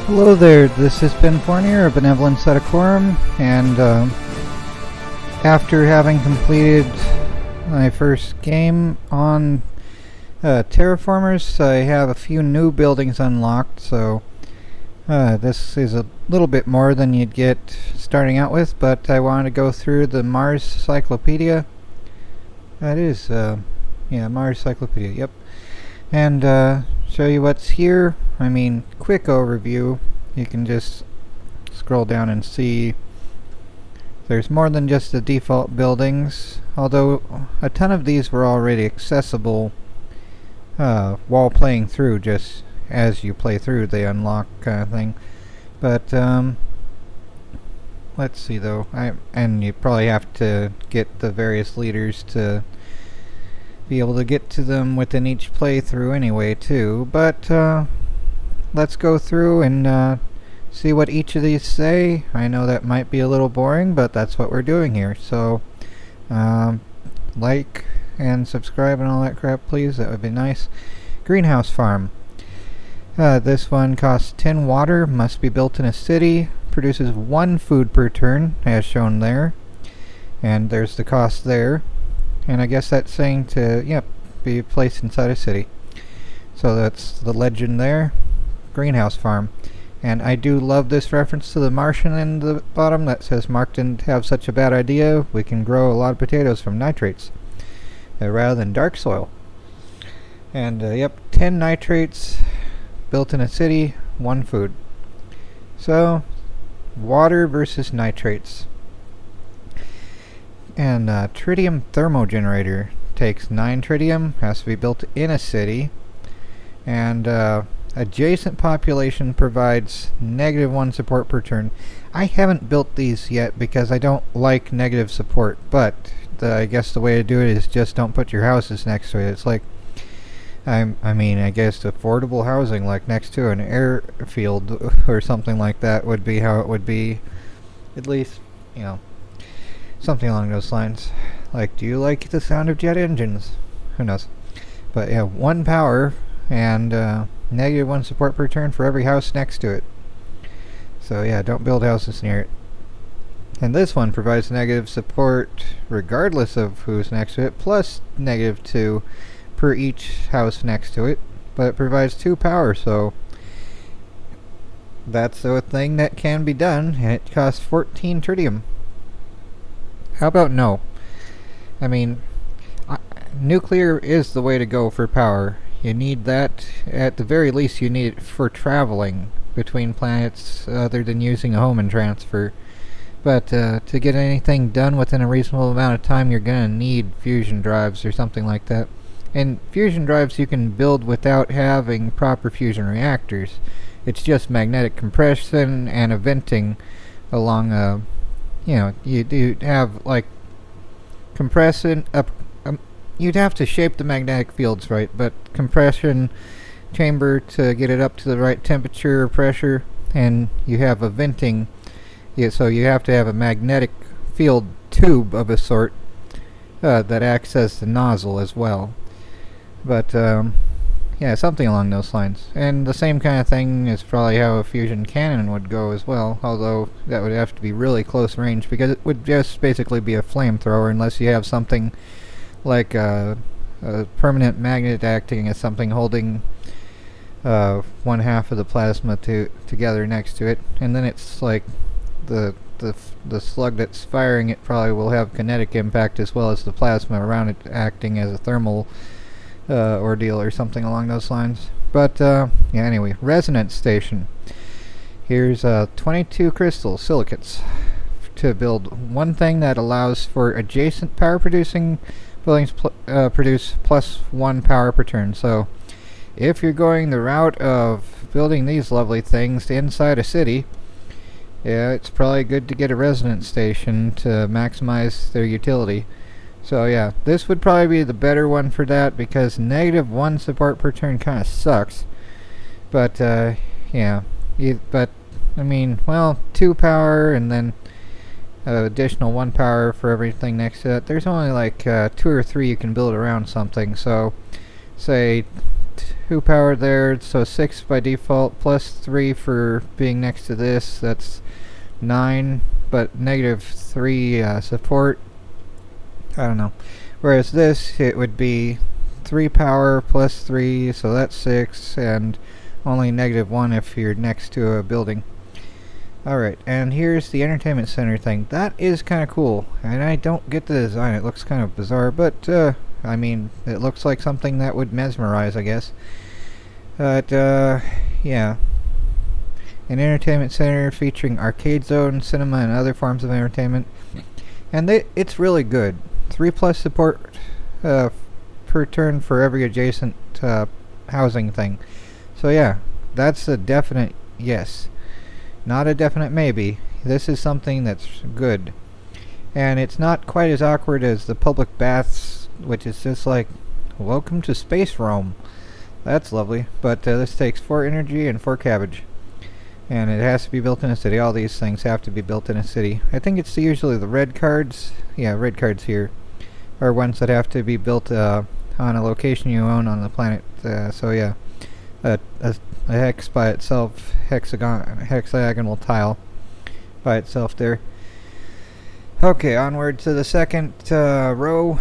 Hello there, this has been Fornier of Benevolence Sedecorum, and after having completed my first game on Terraformers, I have a few new buildings unlocked, so this is a little bit more than you'd get starting out with, but I wanted to go through the Marsyclopedia. That is, yeah, Marsyclopedia, yep. And show you what's here. I mean, quick overview. You can just scroll down and see there's more than just the default buildings, although a ton of these were already accessible while playing through. Just as you play through, they unlock kind of thing. But let's see though. And you probably have to get the various leaders to be able to get to them within each playthrough anyway too, but let's go through and see what each of these say. I know that might be a little boring, but that's what we're doing here, so like and subscribe and all that crap please, that would be nice. Greenhouse farm. This one costs 10 water, must be built in a city, produces 1 food per turn as shown there, and there's the cost there. And I guess that's saying to, yep, be placed inside a city. So that's the legend there. Greenhouse farm. And I do love this reference to the Martian in the bottom that says Mark didn't have such a bad idea. We can grow a lot of potatoes from nitrates rather than dark soil. And yep, 10 nitrates built in a city, 1 food. So water versus nitrates. And tritium thermogenerator takes 9 tritium, has to be built in a city, and adjacent population provides -1 support per turn. I haven't built these yet because I don't like negative support, but I guess the way to do it is just don't put your houses next to it. It's like, I mean, I guess affordable housing like next to an airfield or something like that would be how it would be, at least, you know. Something along those lines. Like, do you like the sound of jet engines? Who knows? But yeah, 1 power and -1 support per turn for every house next to it. So yeah, don't build houses near it. And this one provides negative support regardless of who's next to it, plus -2 per each house next to it. But it provides 2 power, so that's a thing that can be done, and it costs 14 tritium. How about no? I mean, nuclear is the way to go for power. You need that, at the very least you need it for traveling between planets other than using a Hohmann transfer. But to get anything done within a reasonable amount of time, you're going to need fusion drives or something like that. And fusion drives you can build without having proper fusion reactors. It's just magnetic compression and a venting along a, you know, you do have like compression up. You'd have to shape the magnetic fields right, but compression chamber to get it up to the right temperature or pressure, and you have a venting. Yeah, so you have to have a magnetic field tube of a sort that acts as the nozzle as well. But yeah, something along those lines. And the same kind of thing is probably how a fusion cannon would go as well, although that would have to be really close range because it would just basically be a flamethrower unless you have something like a permanent magnet acting as something holding 1/2 of the plasma together next to it. And then it's like the slug that's firing it probably will have kinetic impact as well as the plasma around it acting as a thermal ordeal or something along those lines. But yeah, anyway, resonance station. Here's 22 crystal silicates to build one thing that allows for adjacent power producing buildings produce +1 power per turn. So if you're going the route of building these lovely things inside a city, yeah, it's probably good to get a resonance station to maximize their utility. So yeah, this would probably be the better one for that because -1 support per turn kind of sucks. But yeah, but I mean, well, 2 power and then additional 1 power for everything next to it. There's only like 2 or 3 you can build around something. So say 2 power there, so 6 by default, plus 3 for being next to this, that's 9, but negative 3 support. I don't know. Whereas this, it would be 3 power plus 3, so that's 6, and only negative 1 if you're next to a building. Alright, and here's the entertainment center thing. That is kind of cool, and I don't get the design. It looks kind of bizarre, but I mean, it looks like something that would mesmerize, I guess. But yeah, an entertainment center featuring arcade zone, cinema, and other forms of entertainment, and it's really good. 3+ support per turn for every adjacent housing thing. So yeah, that's a definite yes. Not a definite maybe. This is something that's good. And it's not quite as awkward as the public baths, which is just like, welcome to Space Rome. That's lovely. But this takes 4 energy and 4 cabbage. And it has to be built in a city. All these things have to be built in a city. I think it's usually the red cards. Yeah, red cards here are ones that have to be built on a location you own on the planet. So yeah, a hex by itself, hexagonal tile by itself there. Okay, onward to the second row.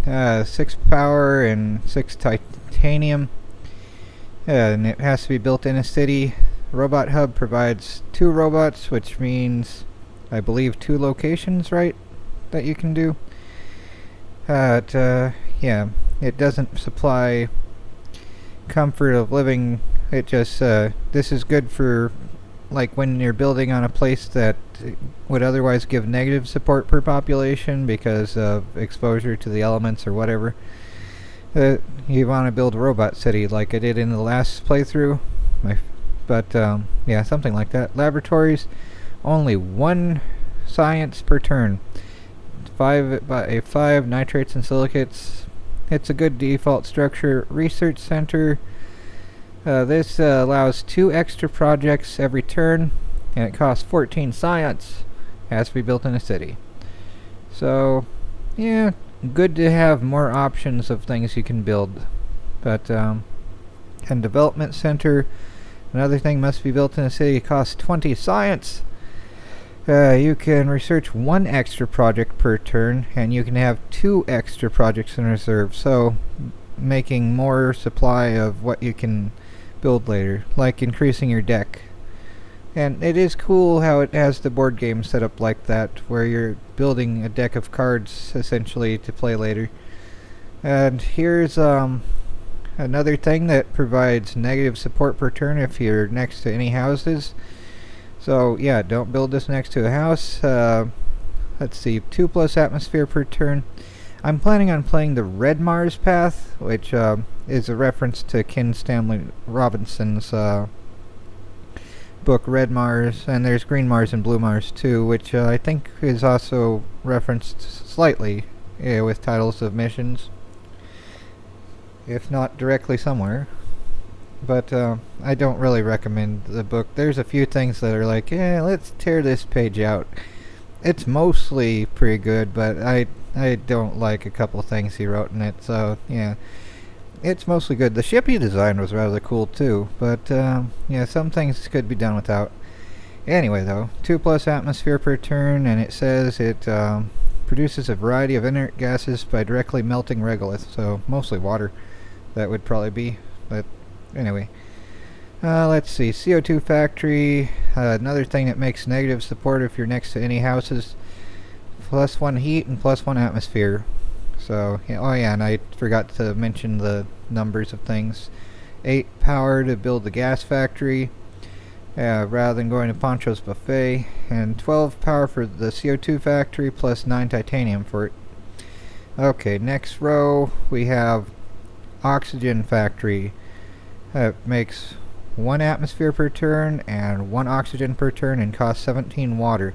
6 power and 6 titanium. And it has to be built in a city. Robot hub provides 2 robots, which means, I believe, 2 locations, right, that you can do. Yeah, it doesn't supply comfort of living. It just, this is good for, like, when you're building on a place that would otherwise give negative support per population because of exposure to the elements or whatever. You want to build a robot city like I did in the last playthrough. Yeah, something like that. Laboratories, only 1 science per turn. 5 by 5 nitrates and silicates. It's a good default structure. Research center. This allows 2 extra projects every turn, and it costs 14 science. Has to be built in a city. So, yeah, good to have more options of things you can build. But, and development center, another thing must be built in a city. It costs 20 science. You can research 1 extra project per turn, and you can have 2 extra projects in reserve. So, making more supply of what you can build later, like increasing your deck. And it is cool how it has the board game set up like that, where you're building a deck of cards essentially to play later. And here's another thing that provides negative support per turn if you're next to any houses. So yeah, don't build this next to a house. Let's see, 2+ atmosphere per turn. I'm planning on playing the Red Mars path, which is a reference to Ken Stanley Robinson's book Red Mars, and there's Green Mars and Blue Mars too, which I think is also referenced slightly with titles of missions, if not directly somewhere. But I don't really recommend the book. There's a few things that are like, yeah, let's tear this page out. It's mostly pretty good, but I don't like a couple things he wrote in it, so yeah. It's mostly good. The ship he designed was rather cool too, but yeah, some things could be done without. Anyway though, 2+ atmosphere per turn, and it says it produces a variety of inert gases by directly melting regolith, so mostly water that would probably be, but anyway. Let's see, CO2 factory, another thing that makes negative support if you're next to any houses. +1 heat and +1 atmosphere. So, yeah, oh yeah, and I forgot to mention the numbers of things. 8 power to build the gas factory, rather than going to Poncho's Buffet, and 12 power for the CO2 factory, plus 9 titanium for it. Okay, next row we have oxygen factory. It makes 1 atmosphere per turn and 1 oxygen per turn and costs 17 water.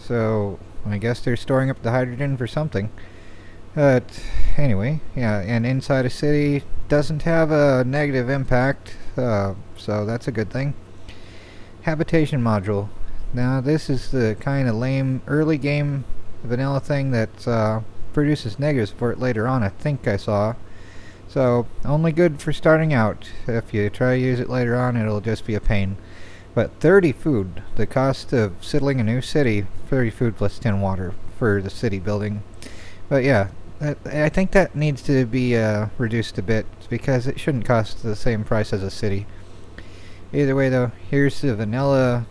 So, I guess they're storing up the hydrogen for something. But anyway, yeah, and inside a city doesn't have a negative impact, so that's a good thing. Habitation module. Now this is the kind of lame early game vanilla thing that produces negatives for it later on, I think I saw. So, only good for starting out. If you try to use it later on, it'll just be a pain. But 30 food, the cost of settling a new city, 30 food plus 10 water for the city building. But yeah, I think that needs to be reduced a bit because it shouldn't cost the same price as a city. Either way though, here's the vanilla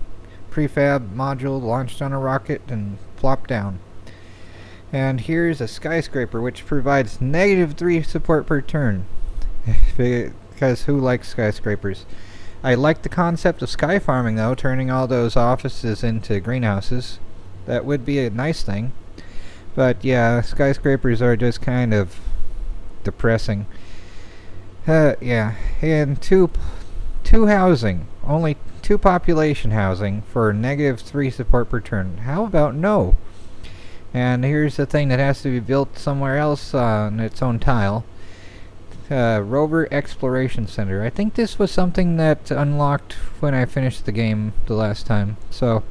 prefab module launched on a rocket and plopped down. And here's a skyscraper which provides -3 support per turn. Because who likes skyscrapers? I like the concept of sky farming though, turning all those offices into greenhouses. That would be a nice thing. But yeah, skyscrapers are just kind of depressing. Yeah, and two housing, only 2 population housing for -3 support per turn. How about no? And here's the thing that has to be built somewhere else on its own tile. Rover Exploration Center. I think this was something that unlocked when I finished the game the last time. So,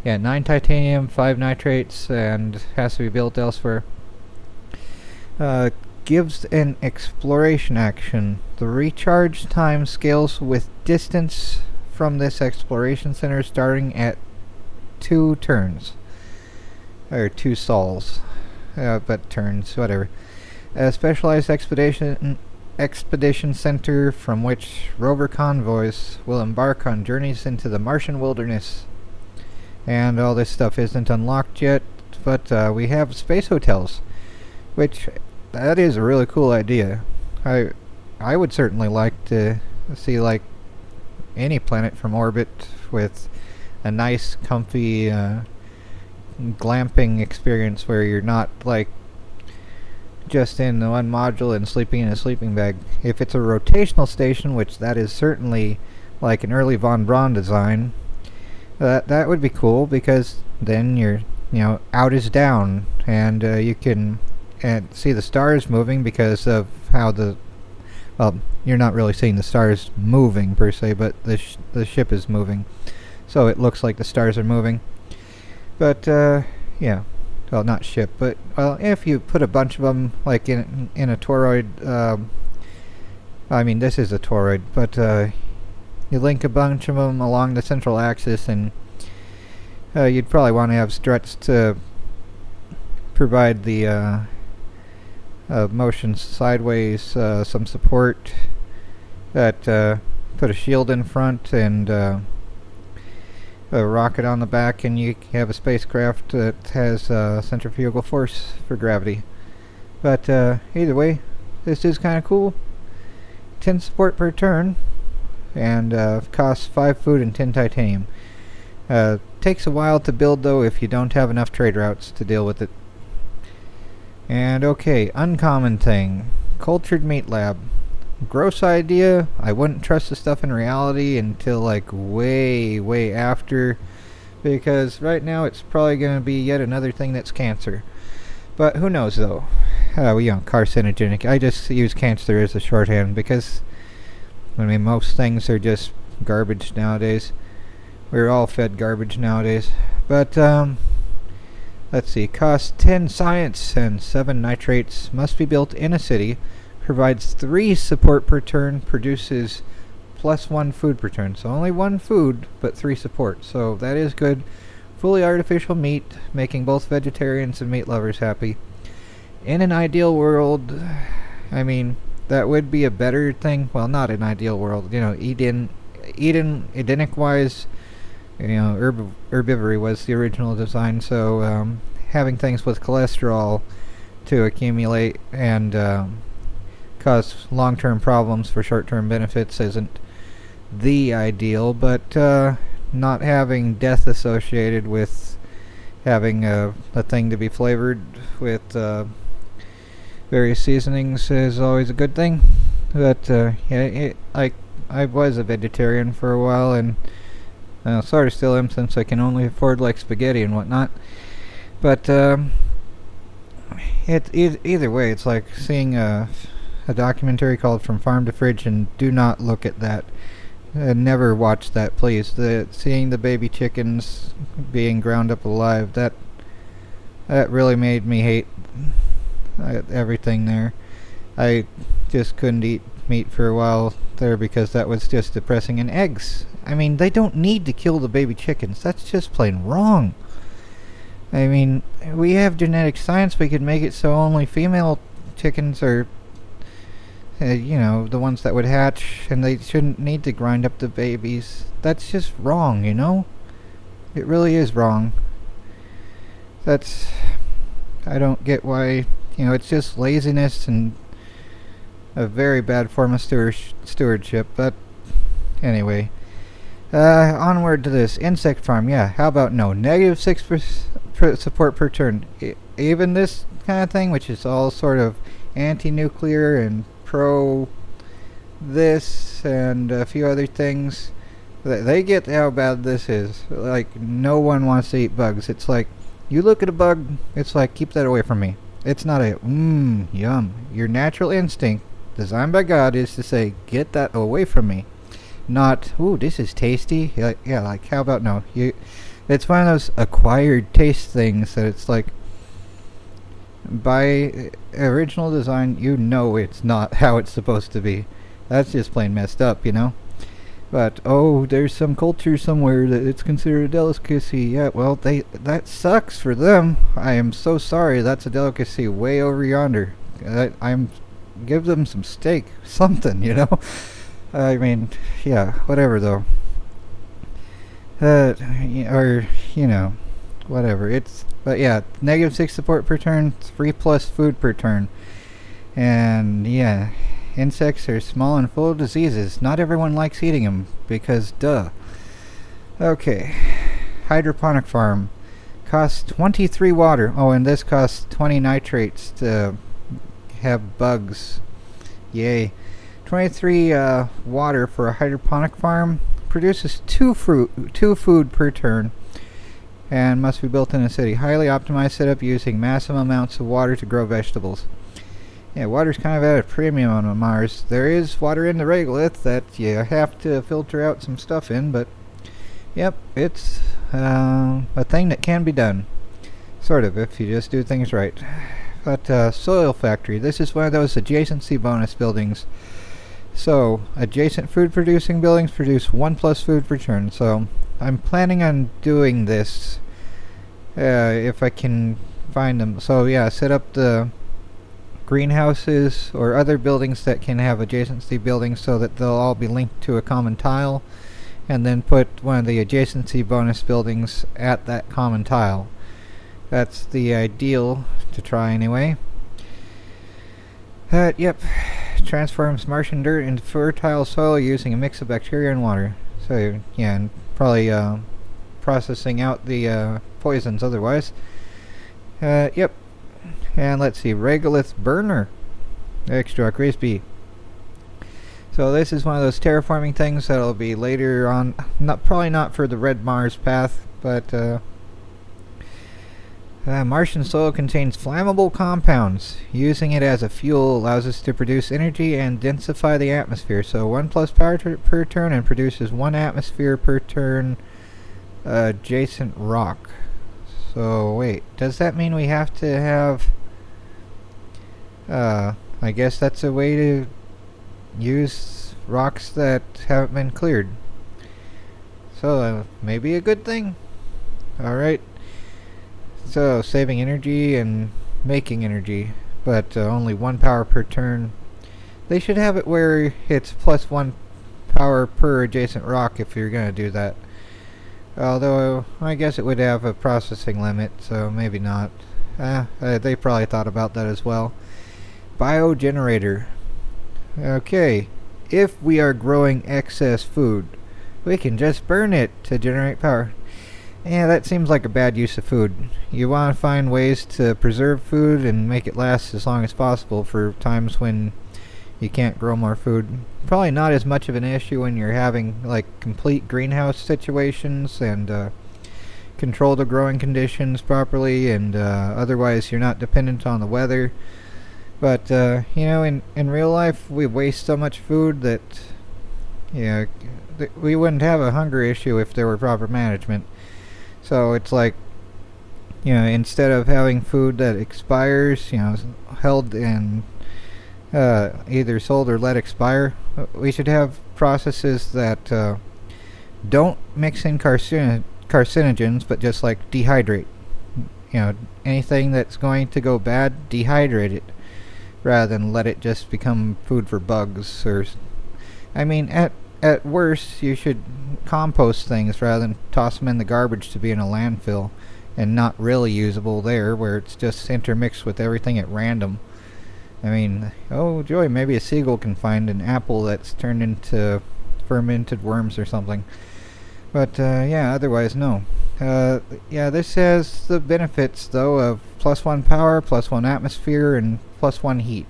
yeah, 9 titanium, 5 nitrates, and has to be built elsewhere. Gives an exploration action. The recharge time scales with distance from this exploration center starting at 2 turns. Or 2 sols. But turns, whatever. A specialized expedition center from which rover convoys will embark on journeys into the Martian wilderness. And all this stuff isn't unlocked yet, but we have space hotels, which that is a really cool idea. I would certainly like to see like any planet from orbit with a nice, comfy glamping experience where you're not like just in the one module and sleeping in a sleeping bag. If it's a rotational station, which that is certainly like an early von Braun design, that would be cool because then you're out is down and you can see the stars moving because of how you're not really seeing the stars moving per se, but the ship is moving, so it looks like the stars are moving. But yeah, well, not ship, but if you put a bunch of them like in a toroid, I mean this is a toroid, but you link a bunch of them along the central axis, and you'd probably want to have struts to provide the motion sideways, some support, that put a shield in front and a rocket on the back, and you have a spacecraft that has centrifugal force for gravity. But either way, this is kind of cool. 10 support per turn, and costs 5 food and 10 titanium. Takes a while to build though if you don't have enough trade routes to deal with it. And okay, uncommon thing. Cultured meat lab. Gross idea. I wouldn't trust the stuff in reality until like way after, because right now it's probably going to be yet another thing that's cancer. But who knows though. Carcinogenic. I just use cancer as a shorthand because I mean most things are just garbage nowadays. We're all fed garbage nowadays. But let's see. Cost 10 science and 7 nitrates. Must be built in a city. Provides 3 support per turn, produces +1 food per turn. So only 1 food, but 3 support. So that is good. Fully artificial meat, making both vegetarians and meat lovers happy. In an ideal world, I mean, that would be a better thing. Well, not an ideal world. Edenic wise, herbivory was the original design. So having things with cholesterol to accumulate and cause long-term problems for short-term benefits isn't the ideal, but not having death associated with having a thing to be flavored with various seasonings is always a good thing. But I was a vegetarian for a while, and sort of still am since I can only afford like spaghetti and whatnot. But either way, it's like seeing a documentary called From Farm to Fridge, and do not look at that. Never watch that, please. Seeing the baby chickens being ground up alive, that really made me hate everything there. I just couldn't eat meat for a while there because that was just depressing. And eggs. I mean, they don't need to kill the baby chickens. That's just plain wrong. I mean, we have genetic science. We could make it so only female chickens are, the ones that would hatch, and they shouldn't need to grind up the babies. That's just wrong, It really is wrong. I don't get why, it's just laziness and a very bad form of stewardship. But anyway, onward to this insect farm. Yeah, how about no? -6% support per turn. Even this kind of thing, which is all sort of anti-nuclear and pro this and a few other things, they get how bad this is. Like, no one wants to eat bugs. It's like, you look at a bug, it's like, keep that away from me. It's not a, yum. Your natural instinct, designed by God, is to say, get that away from me. Not, ooh, this is tasty. Yeah, like, how about no? It's one of those acquired taste things that it's like, by original design, it's not how it's supposed to be. That's just plain messed up, But, there's some culture somewhere that it's considered a delicacy. Yeah, well, that sucks for them. I am so sorry. That's a delicacy way over yonder. Give them some steak, something, I mean, yeah, whatever though. Whatever. But yeah, -6 support per turn, 3+ food per turn. And yeah, insects are small and full of diseases. Not everyone likes eating them, because duh. Okay, hydroponic farm. Costs 23 water. Oh, and this costs 20 nitrates to have bugs. Yay. 23 water for a hydroponic farm. Produces 2 food per turn. And must be built in a city. Highly optimized setup using massive amounts of water to grow vegetables. Yeah, water's kind of at a premium on Mars. There is water in the regolith that you have to filter out some stuff in, but yep, it's a thing that can be done. Sort of, if you just do things right. But soil factory. This is one of those adjacency bonus buildings. So, adjacent food producing buildings produce 1+ food per turn. So, I'm planning on doing this if I can find them. So yeah, set up the greenhouses or other buildings that can have adjacency buildings so that they'll all be linked to a common tile, and then put one of the adjacency bonus buildings at that common tile. That's the ideal to try anyway. Yep. Transforms Martian dirt into fertile soil using a mix of bacteria and water. So yeah, and probably processing out the poisons otherwise. Yep. And let's see, regolith burner. Extra crispy. So this is one of those terraforming things that'll be later on. Probably not for the Red Mars path, but Martian soil contains flammable compounds. Using it as a fuel allows us to produce energy and densify the atmosphere. So 1+ power per turn, and produces 1 atmosphere per turn adjacent rock. So wait, does that mean we have to have I guess that's a way to use rocks that haven't been cleared. So maybe a good thing. Alright. So saving energy and making energy, but only 1 power per turn. They should have it where it's +1 power per adjacent rock if you're gonna do that. Although I guess it would have a processing limit, so maybe not. They probably thought about that as well. Biogenerator. Okay, if we are growing excess food, we can just burn it to generate power. Yeah, that seems like a bad use of food. You want to find ways to preserve food and make it last as long as possible for times when you can't grow more food. Probably not as much of an issue when you're having like complete greenhouse situations and control the growing conditions properly, and otherwise you're not dependent on the weather. But in real life we waste so much food that we wouldn't have a hunger issue if there were proper management. So it's like, instead of having food that expires, held in either sold or let expire. We should have processes that don't mix in carcinogens, but just like dehydrate. Anything that's going to go bad, dehydrate it, rather than let it just become food for bugs. At worst, you should compost things rather than toss them in the garbage to be in a landfill and not really usable there, where it's just intermixed with everything at random. Oh joy, maybe a seagull can find an apple that's turned into fermented worms or something. But yeah, otherwise no. This has the benefits though of +1 power, +1 atmosphere, and +1 heat.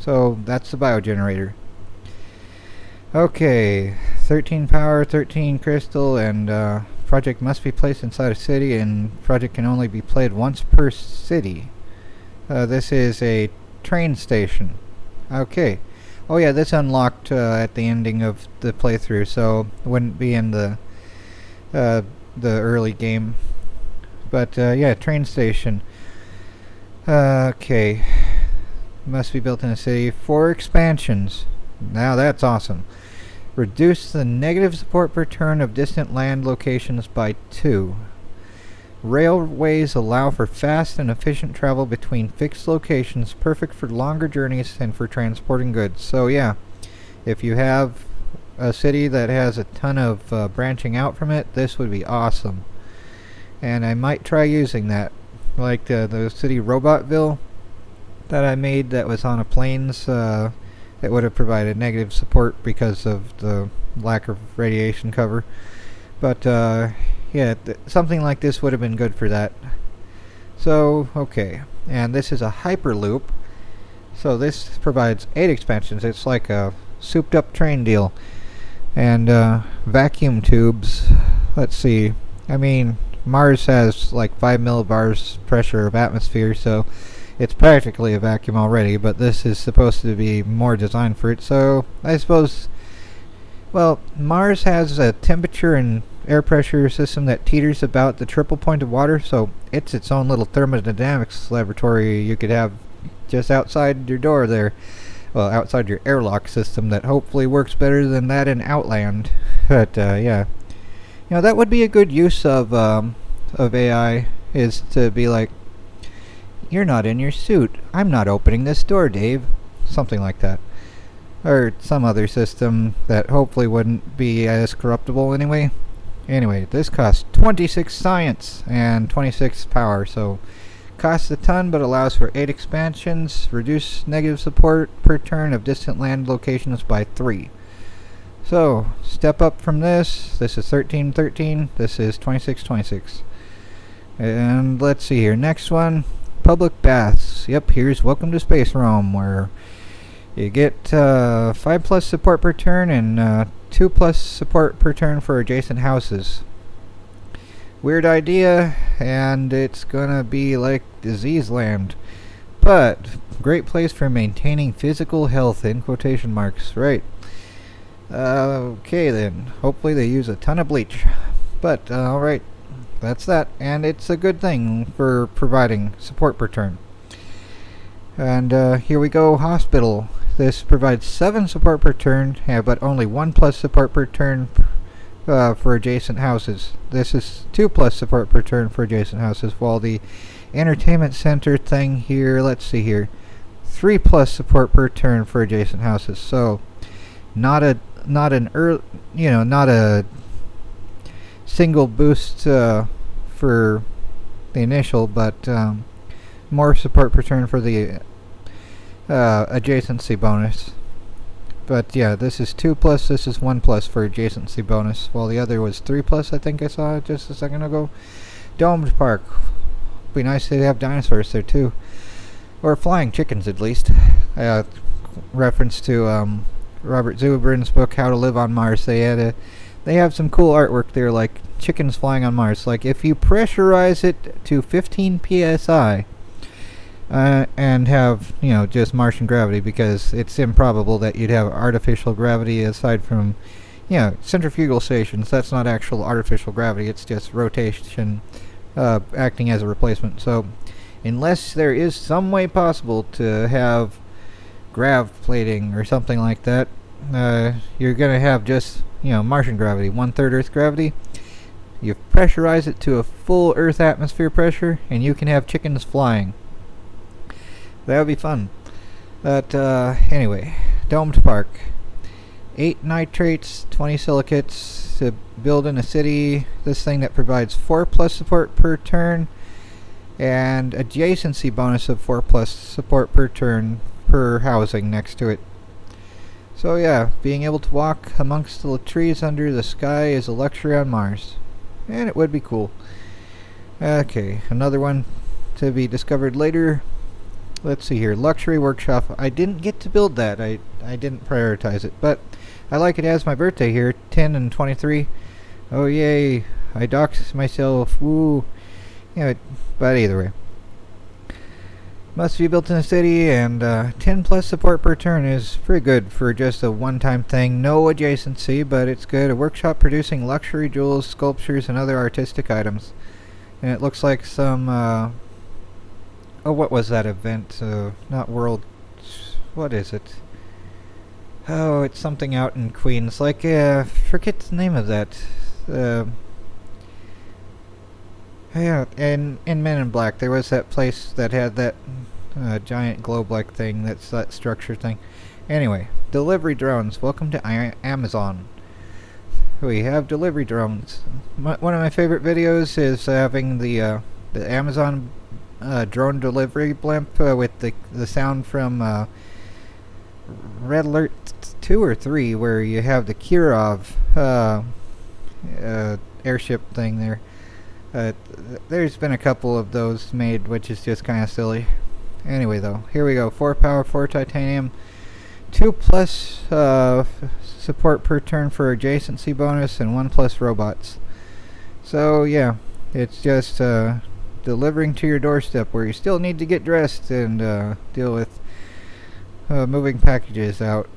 So that's the biogenerator. Okay, 13 power, 13 crystal, and project must be placed inside a city, and project can only be played once per city. This is a train station. Okay. Oh yeah, this unlocked at the ending of the playthrough, so it wouldn't be in the early game. But yeah, train station. Okay. Must be built in a city. 4 expansions. Now that's awesome. Reduce the negative support per turn of distant land locations by 2. Railways allow for fast and efficient travel between fixed locations, perfect for longer journeys and for transporting goods. So yeah, if you have a city that has a ton of branching out from it, this would be awesome. And I might try using that. Like the city Robotville that I made that was on a plains, that would have provided negative support because of the lack of radiation cover. But yeah, something like this would have been good for that. So, okay. And this is a Hyperloop. So this provides 8 expansions. It's like a souped up train deal. And vacuum tubes. Let's see. Mars has like 5 millibars pressure of atmosphere, so it's practically a vacuum already, but this is supposed to be more designed for it. So I suppose, well, Mars has a temperature and air pressure system that teeters about the triple point of water, so it's its own little thermodynamics laboratory you could have just outside your door there. Well, outside your airlock system that hopefully works better than that in Outland. But yeah, that would be a good use of AI, is to be like, "You're not in your suit. I'm not opening this door, Dave." Something like that. Or some other system that hopefully wouldn't be as corruptible anyway. Anyway, this costs 26 science and 26 power, so costs a ton but allows for 8 expansions, reduce negative support per turn of distant land locations by 3. So, step up from this. This is 1313, this is 2626. And let's see here, next one, public baths. Yep, here's Welcome to Space Rome, where you get 5+ support per turn and 2+ support per turn for adjacent houses. Weird idea, and it's gonna be like Disease Land, but great place for maintaining physical health, in quotation marks, right? Okay then, hopefully they use a ton of bleach. But alright, that's that, and it's a good thing for providing support per turn. And here we go, hospital. This provides 7 support per turn, but only 1+ support per turn for adjacent houses. This is 2+ support per turn for adjacent houses, while the entertainment center thing here, let's see here, 3+ support per turn for adjacent houses. So not a single boost for the initial, but more support per turn for the adjacency bonus. But yeah, this is 2+, this is 1+ for adjacency bonus, while the other was 3+, I think I saw just a second ago. Domed Park. Be nice to have dinosaurs there too. Or flying chickens at least. Reference to Robert Zubrin's book, How to Live on Mars. They have some cool artwork there, like chickens flying on Mars. Like if you pressurize it to 15 psi, and have, just Martian gravity, because it's improbable that you'd have artificial gravity aside from, centrifugal stations. That's not actual artificial gravity, it's just rotation acting as a replacement. So unless there is some way possible to have grav plating or something like that, you're gonna have just, Martian gravity, 1/3 Earth gravity. You pressurize it to a full Earth atmosphere pressure, and you can have chickens flying. That would be fun. But anyway, domed park. 8 nitrates, 20 silicates to build in a city. This thing that provides 4+ support per turn, and adjacency bonus of 4+ support per turn per housing next to it. So yeah, being able to walk amongst the trees under the sky is a luxury on Mars. And it would be cool. Okay, another one to be discovered later. Let's see here. Luxury workshop. I didn't get to build that. I didn't prioritize it. But I like it as my birthday here. 10 and 23. Oh yay. I doxed myself. Woo. But either way. Must be built in a city, and 10+ support per turn is pretty good for just a one-time thing. No adjacency, but it's good. A workshop producing luxury jewels, sculptures, and other artistic items. And it looks like some, what was that event? Not World... What is it? Oh, it's something out in Queens. Like, forget the name of that. Yeah, in Men in Black, there was that place that had that giant globe-like thing, that's that structure thing. Anyway, delivery drones. Welcome to Amazon. We have delivery drones. One of my favorite videos is having the Amazon drone delivery blimp with the sound from Red Alert 2 or 3, where you have the Kirov airship thing there. There's been a couple of those made, which is just kind of silly. Anyway, though, here we go. 4 power, 4 titanium, 2+ support per turn for adjacency bonus, and 1+ robots. So yeah, it's just delivering to your doorstep, where you still need to get dressed and deal with moving packages out,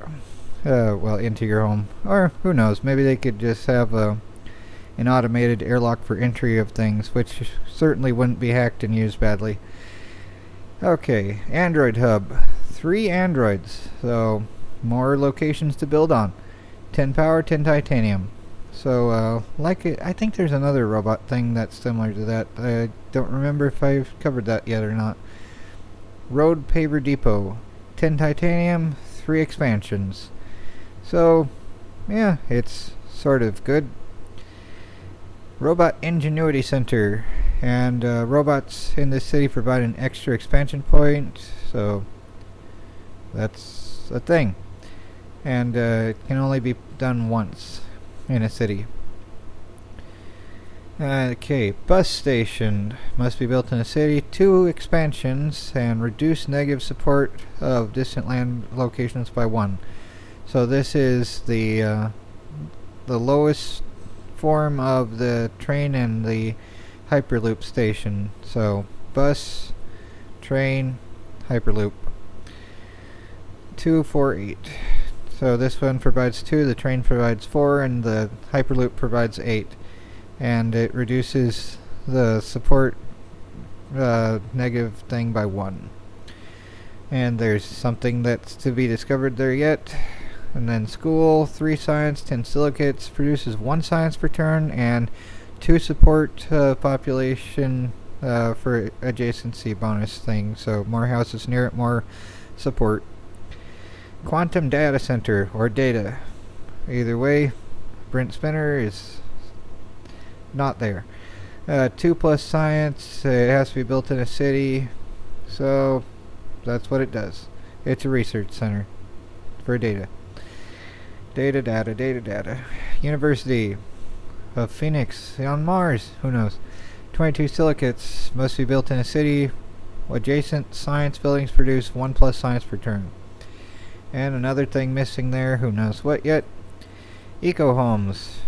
into your home. Or who knows? Maybe they could just have an automated airlock for entry of things, which certainly wouldn't be hacked and used badly. Okay, Android Hub. 3 androids, so more locations to build on. 10 power, 10 titanium. So, I think there's another robot thing that's similar to that. I don't remember if I've covered that yet or not. Road Paver Depot. 10 titanium, 3 expansions. So, yeah, it's sort of good. Robot Ingenuity Center, and robots in this city provide an extra expansion point, so that's a thing. And it can only be done once in a city. Okay, bus station must be built in a city. 2 expansions, and reduce negative support of distant land locations by 1. So this is the lowest form of the train and the Hyperloop station. So bus, train, Hyperloop. 2, 4, 8. So this one provides 2, the train provides 4, and the Hyperloop provides 8. And it reduces the support negative thing by 1. And there's something that's to be discovered there yet. And then school, 3 science, 10 silicates, produces 1 science per turn, and 2 support population for adjacency bonus thing. So more houses near it, more support. Quantum data center, or data. Either way, Brent Spinner is not there. 2+ science, it has to be built in a city, so that's what it does. It's a research center for data. Data. University of Phoenix on Mars. Who knows? 22 silicates must be built in a city. Adjacent science buildings produce 1+ science per turn. And another thing missing there. Who knows what yet? Eco homes.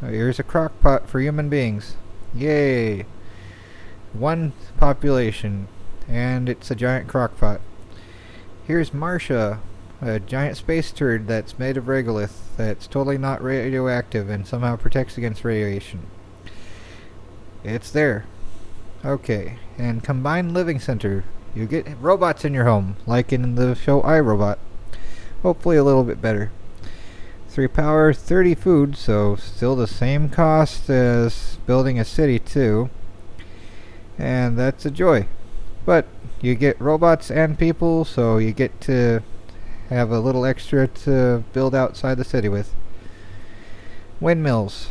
Here's a crock pot for human beings. Yay! 1 population, and it's a giant crock pot. Here's Marcia. A giant space turd that's made of regolith that's totally not radioactive and somehow protects against radiation. It's there. Okay, and combined living center. You get robots in your home, like in the show iRobot. Hopefully a little bit better. 3 power, 30 food, so still the same cost as building a city too. And that's a joy. But you get robots and people, so you get to have a little extra to build outside the city with. Windmills.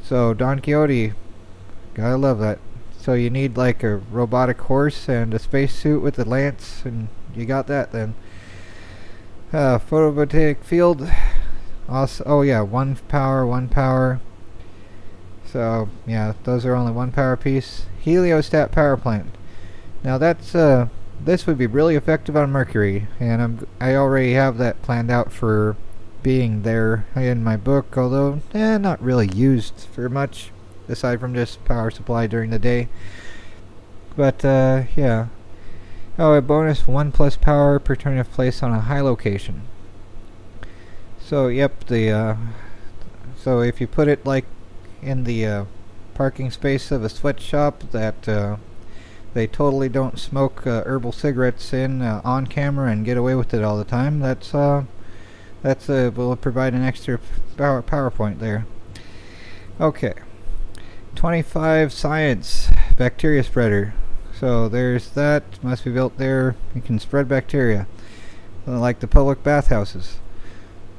So Don Quixote, gotta love that. So you need like a robotic horse and a spacesuit with a lance, and you got that then. Photovoltaic field. Also, oh yeah, 1 power, 1 power. So yeah, those are only 1 power piece. Heliostat power plant. Now that's this would be really effective on Mercury, and I already have that planned out for being there in my book, although not really used for much aside from just power supply during the day. But yeah. Oh, a bonus 1 plus power per turn if placed on a high location. So yep, so if you put it like in the parking space of a sweatshop that they totally don't smoke herbal cigarettes in on camera and get away with it all the time, that's will provide an extra power point there. Okay. 25 science bacteria spreader. So there's that. Must be built there. You can spread bacteria, like the public bathhouses.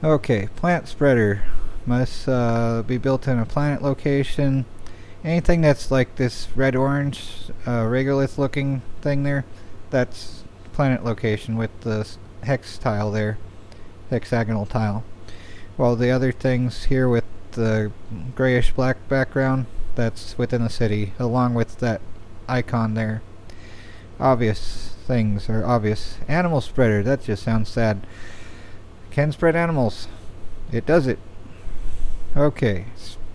Okay, plant spreader must be built in a planet location. Anything that's like this red-orange regolith looking thing there, that's planet location with the hex tile there, hexagonal tile. While the other things here with the grayish black background, that's within the city, along with that icon there. Obvious things are obvious. Animal spreader, that just sounds sad. Can spread animals. It does it. Okay.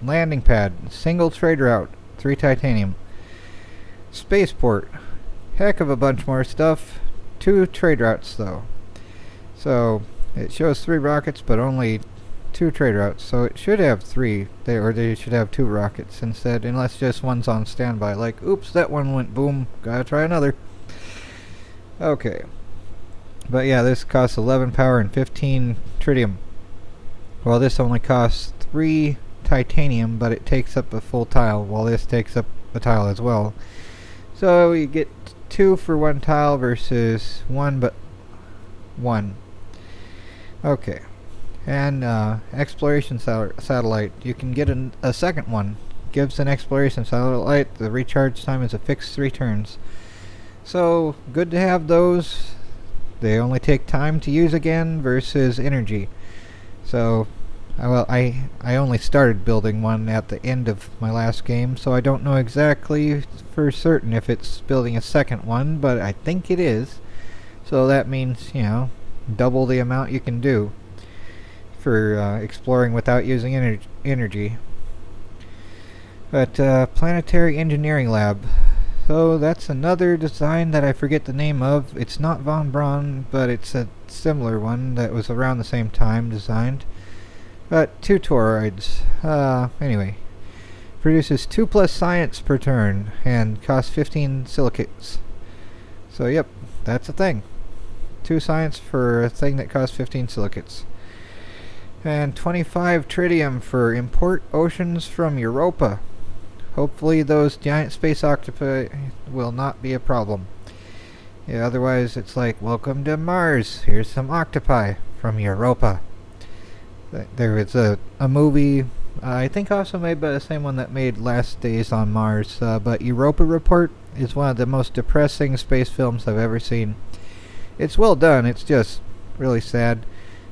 Landing pad. Single trade route. 3 titanium. Spaceport. Heck of a bunch more stuff. 2 trade routes though. So it shows 3 rockets but only 2 trade routes. So it should have 3. They should have 2 rockets instead, unless just one's on standby. Like, oops, that one went boom. Gotta try another. Okay. But yeah, this costs 11 power and 15 tritium. Well, this only costs 3 titanium, but it takes up a full tile, while this takes up a tile as well. So you get 2 for 1 tile versus 1 but 1. Okay. And exploration satellite. You can get a second one. Gives an exploration satellite. The recharge time is a fixed 3 turns. So good to have those. They only take time to use again versus energy. So, I only started building one at the end of my last game, so I don't know exactly for certain if it's building a second one, but I think it is. So that means, double the amount you can do for exploring without using energy. But planetary engineering lab. So that's another design that I forget the name of. It's not von Braun, but it's a similar one that was around the same time designed. But 2 toroids. Anyway. Produces 2 plus science per turn and costs 15 silicates. So yep, that's a thing. 2 science for a thing that costs 15 silicates. And 25 tritium for import oceans from Europa. Hopefully those giant space octopi will not be a problem. Yeah, otherwise it's like, welcome to Mars. Here's some octopi from Europa. There is a movie, I think also made by the same one that made Last Days on Mars, but Europa Report is one of the most depressing space films I've ever seen. It's well done, it's just really sad.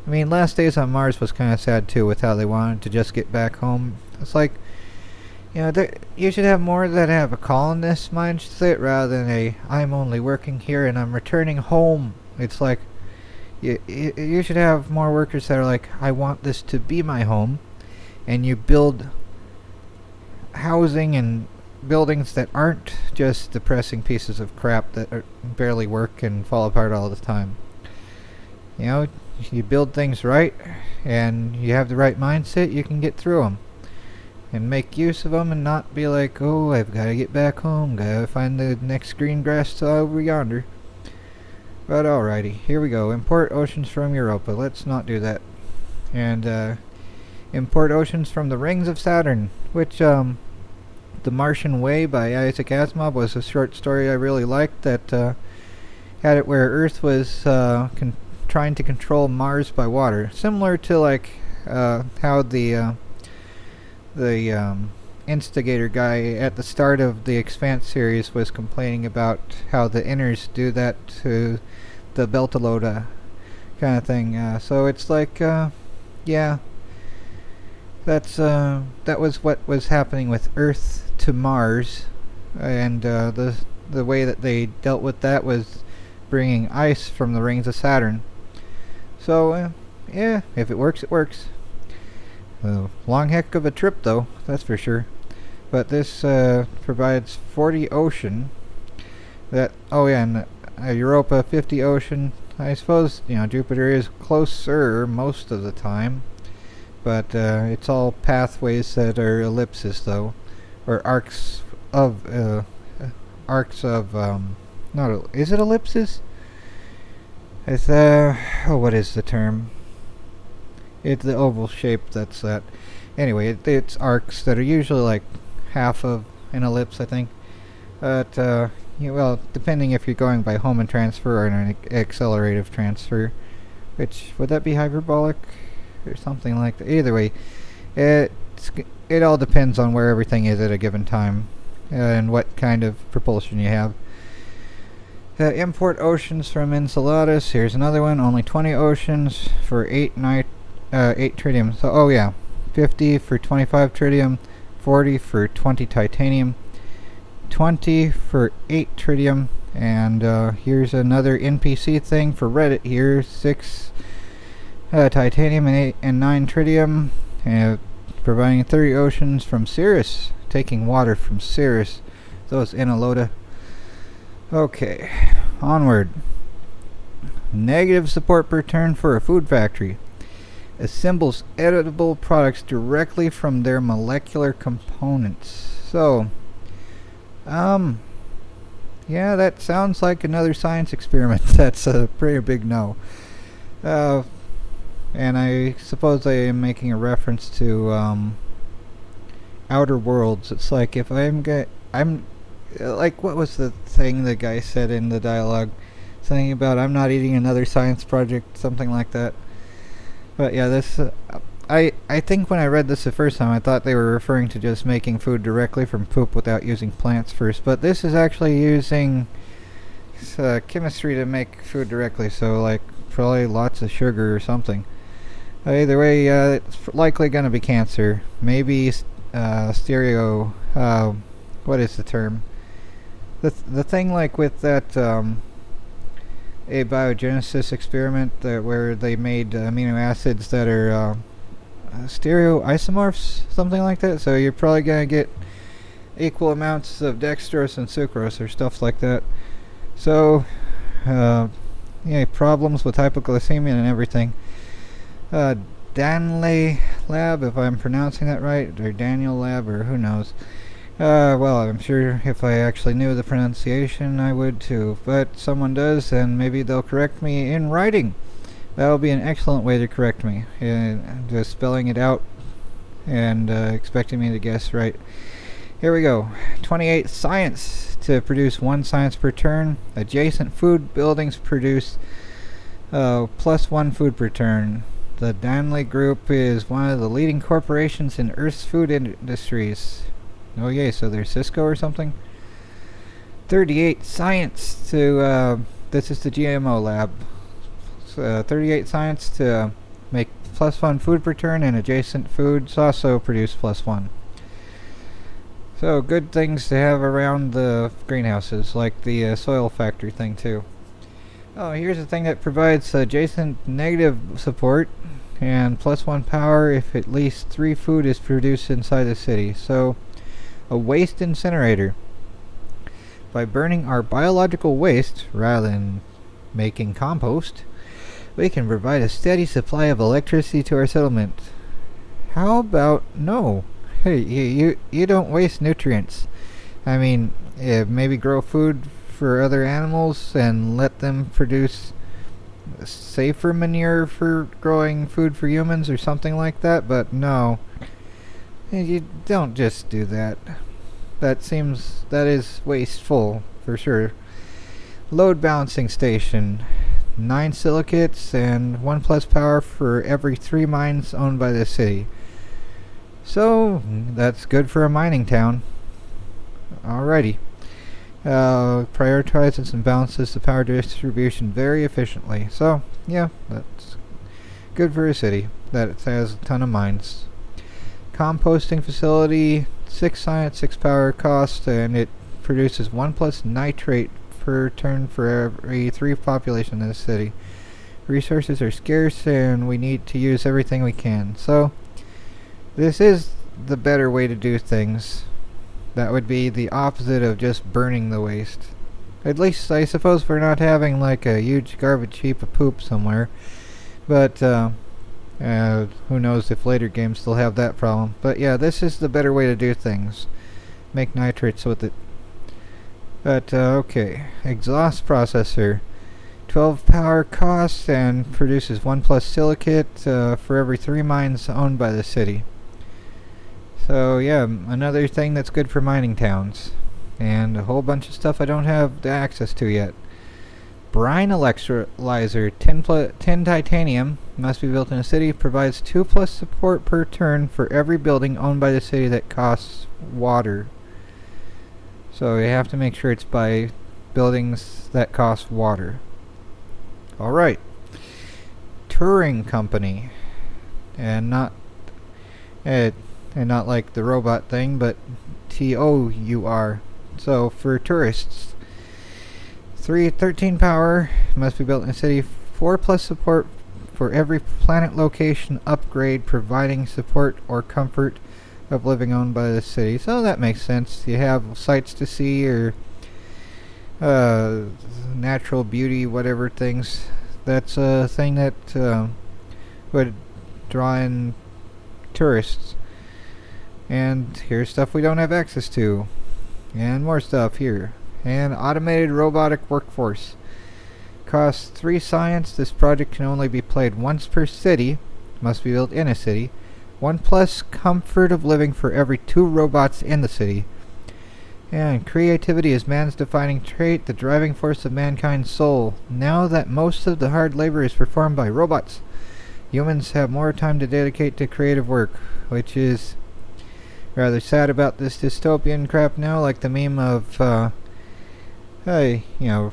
I mean, Last Days on Mars was kind of sad too, with how they wanted to just get back home. It's like, you should have more that have a colonist mindset rather than a I'm only working here and I'm returning home. It's like you should have more workers that are like, I want this to be my home, and you build housing and buildings that aren't just depressing pieces of crap that barely work and fall apart all the time. You build things right and you have the right mindset, you can get through them and make use of them and not be like, oh, I've got to get back home, gotta find the next green grass over yonder. But alrighty, here we go. Import oceans from Europa. Let's not do that. And import oceans from the rings of Saturn, which The Martian Way by Isaac Asimov was a short story I really liked that had it where Earth was trying to control Mars by water, similar to like how the instigator guy at the start of the Expanse series was complaining about how the inners do that to the Beltalowda kind of thing. So it's like, yeah, that was what was happening with Earth to Mars, and the way that they dealt with that was bringing ice from the rings of Saturn. So yeah, if it works, it works. Long heck of a trip, though, that's for sure. But this provides 40 ocean. And Europa 50 ocean. I suppose Jupiter is closer most of the time, but it's all pathways that are ellipses, though, or arcs of not is it ellipses? It's what is the term? It's the oval shape. That's that. Anyway, it's arcs that are usually like half of an ellipse, I think. But well, depending if you're going by Hohmann transfer or an accelerative transfer, which would that be hyperbolic or something like that? Either way, it all depends on where everything is at a given time and what kind of propulsion you have. Import oceans from Enceladus. Here's another one. Only 20 oceans for 8 tritium. So 50 for 25 tritium, 40 for 20 titanium, 20 for 8 tritium, and here's another NPC thing for Reddit here. 6 titanium and 9 tritium, providing 30 oceans from Sirius, taking water from Sirius. Those Enceladus. Okay, onward. Negative support per turn for a food factory. Assembles editable products directly from their molecular components. So, yeah, that sounds like another science experiment. That's a pretty big no. And I suppose I am making a reference to Outer Worlds. It's like if I'm like, what was the thing the guy said in the dialogue? Something about I'm not eating another science project, something like that. But yeah, this I think when I read this the first time, I thought they were referring to just making food directly from poop without using plants first. But this is actually using chemistry to make food directly, so like probably lots of sugar or something. Either way, it's likely going to be cancer. Maybe stereo. What is the term? The thing like with that abiogenesis experiment where they made amino acids that are stereoisomorphs, something like that. So you're probably going to get equal amounts of dextrose and sucrose or stuff like that. So problems with hypoglycemia and everything. Danley Lab, if I'm pronouncing that right, or Daniel Lab, or who knows. Well, I'm sure if I actually knew the pronunciation, I would too. But someone does, and maybe they'll correct me in writing. That'll be an excellent way to correct me. Just spelling it out and expecting me to guess right. Here we go. 28 science to produce 1 science per turn. Adjacent food buildings produce +1 food per turn. The Danley Group is one of the leading corporations in Earth's food industries. Oh yay, so there's Cisco or something? 38 science to, this is the GMO lab. 38 science to make +1 food per turn, and adjacent foods also produce +1. So good things to have around the greenhouses, like the soil factory thing too. Oh, here's a thing that provides adjacent negative support and +1 power if at least 3 food is produced inside the city. So a waste incinerator. By burning our biological waste rather than making compost, we can provide a steady supply of electricity to our settlement. How about no? Hey, you don't waste nutrients. I mean, maybe grow food for other animals and let them produce safer manure for growing food for humans or something like that, but no. You don't just do that. That is wasteful for sure. Load balancing station. 9 silicates and 1 plus power for every 3 mines owned by the city. So, that's good for a mining town. Alrighty. Prioritizes and balances the power distribution very efficiently. So, yeah, that's good for a city that has a ton of mines. Composting facility, 6 science, 6 power cost, and it produces 1 plus nitrate per turn for every 3 population in the city. Resources are scarce and we need to use everything we can. So, this is the better way to do things. That would be the opposite of just burning the waste. At least, I suppose, we're not having like a huge garbage heap of poop somewhere. But, who knows if later games still have that problem. But yeah, this is the better way to do things. Make nitrates with it. But, okay. Exhaust processor. 12 power cost and produces 1 plus silicate for every 3 mines owned by the city. So yeah, another thing that's good for mining towns. And a whole bunch of stuff I don't have the access to yet. Brine electrolyzer, 10 titanium, must be built in a city, provides 2 plus support per turn for every building owned by the city that costs water. So you have to make sure it's by buildings that cost water. Alright. Touring company. And not like the robot thing, but TOUR. So for tourists, 13 power, must be built in a city, 4 plus support for every planet location upgrade, providing support or comfort of living owned by the city. So that makes sense. You have sights to see or natural beauty, whatever things. That's a thing that would draw in tourists. And here's stuff we don't have access to. And more stuff here. And automated robotic workforce. Costs 3 science. This project can only be played once per city. Must be built in a city. 1 plus comfort of living for every 2 robots in the city. And creativity is man's defining trait, the driving force of mankind's soul. Now that most of the hard labor is performed by robots, humans have more time to dedicate to creative work, which is rather sad about this dystopian crap now, like the meme of, hey,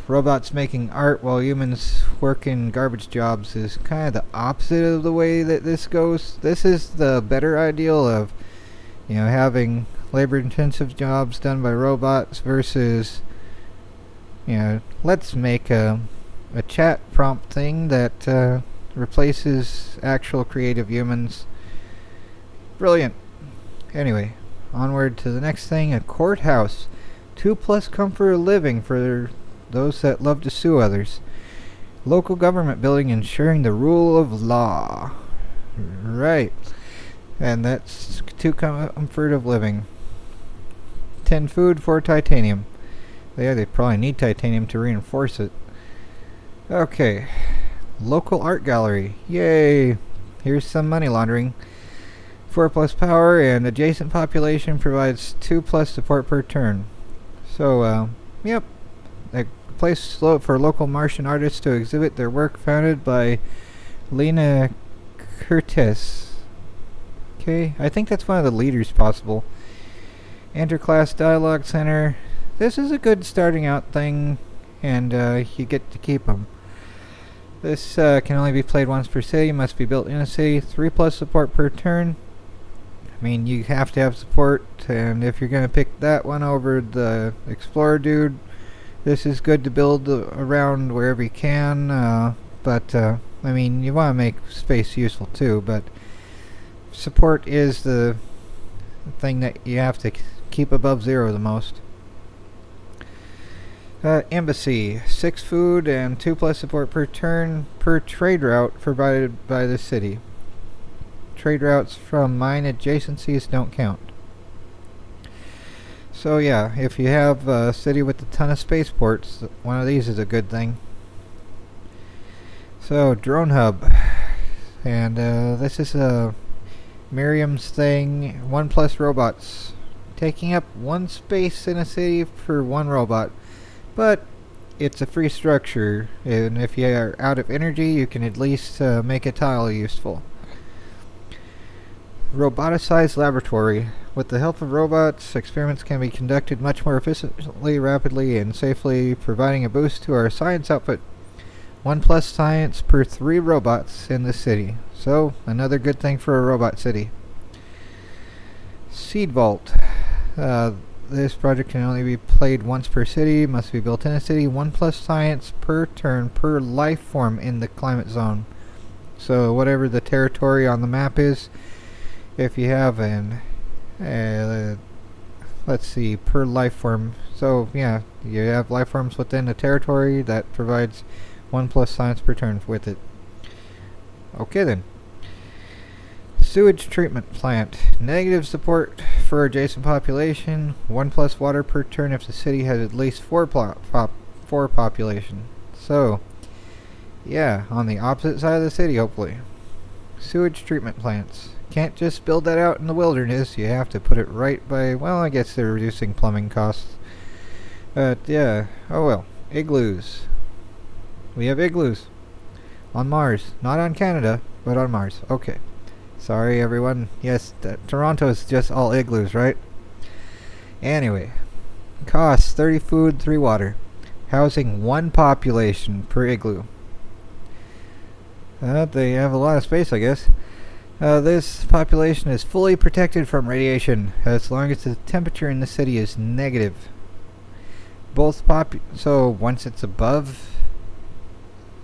robots making art while humans work in garbage jobs is kind of the opposite of the way that this goes. This is the better ideal of, having labor-intensive jobs done by robots versus, let's make a chat prompt thing that replaces actual creative humans. Brilliant. Anyway, onward to the next thing, a courthouse. 2 plus comfort of living for those that love to sue others. Local government building ensuring the rule of law. Right. And that's 2 comfort of living. 10 food, 4 titanium. They probably need titanium to reinforce it. Okay. Local art gallery. Yay. Here's some money laundering. 4 plus power and adjacent population provides 2 plus support per turn. So, yep. A place for local Martian artists to exhibit their work, founded by Lena Curtis. Okay, I think that's one of the leaders possible. Interclass Dialogue Center. This is a good starting out thing, and you get to keep them. This can only be played once per city, must be built in a city, 3 plus support per turn. I mean, you have to have support, and if you're going to pick that one over the Explorer dude, this is good to build around wherever you can, but, I mean, you want to make space useful too, but support is the thing that you have to keep above 0 the most. Embassy, 6 food and 2 plus support per turn per trade route provided by the city. Trade routes from mine adjacencies don't count. So yeah, if you have a city with a ton of spaceports, one of these is a good thing. So drone hub, and this is a Miriam's thing. 1+ robots, taking up 1 space in a city for 1 robot, but it's a free structure, and if you are out of energy, you can at least make a tile useful. Roboticized laboratory. With the help of robots, experiments can be conducted much more efficiently, rapidly, and safely, providing a boost to our science output. 1+ science per 3 robots in the city. So, another good thing for a robot city. Seed Vault. This project can only be played once per city, must be built in a city. 1+ science per turn per life form in the climate zone. So, whatever the territory on the map is, if you have an let's see, per life form. So yeah, you have life forms within a territory that provides 1+ science per turn with it. Okay then. Sewage treatment plant. Negative support for adjacent population. 1+ water per turn if the city has at least 4 population. So yeah, on the opposite side of the city, hopefully. Sewage treatment plants. Can't just build that out in the wilderness. You have to put it right by, well, I guess they're reducing plumbing costs. But yeah, oh well. Igloos. We have igloos. On Mars. Not on Canada, but on Mars. Okay. Sorry everyone. Yes, Toronto's just all igloos, right? Anyway. Costs 30 food, 3 water. Housing 1 population per igloo. They have a lot of space, I guess. This population is fully protected from radiation as long as the temperature in the city is negative. So once it's above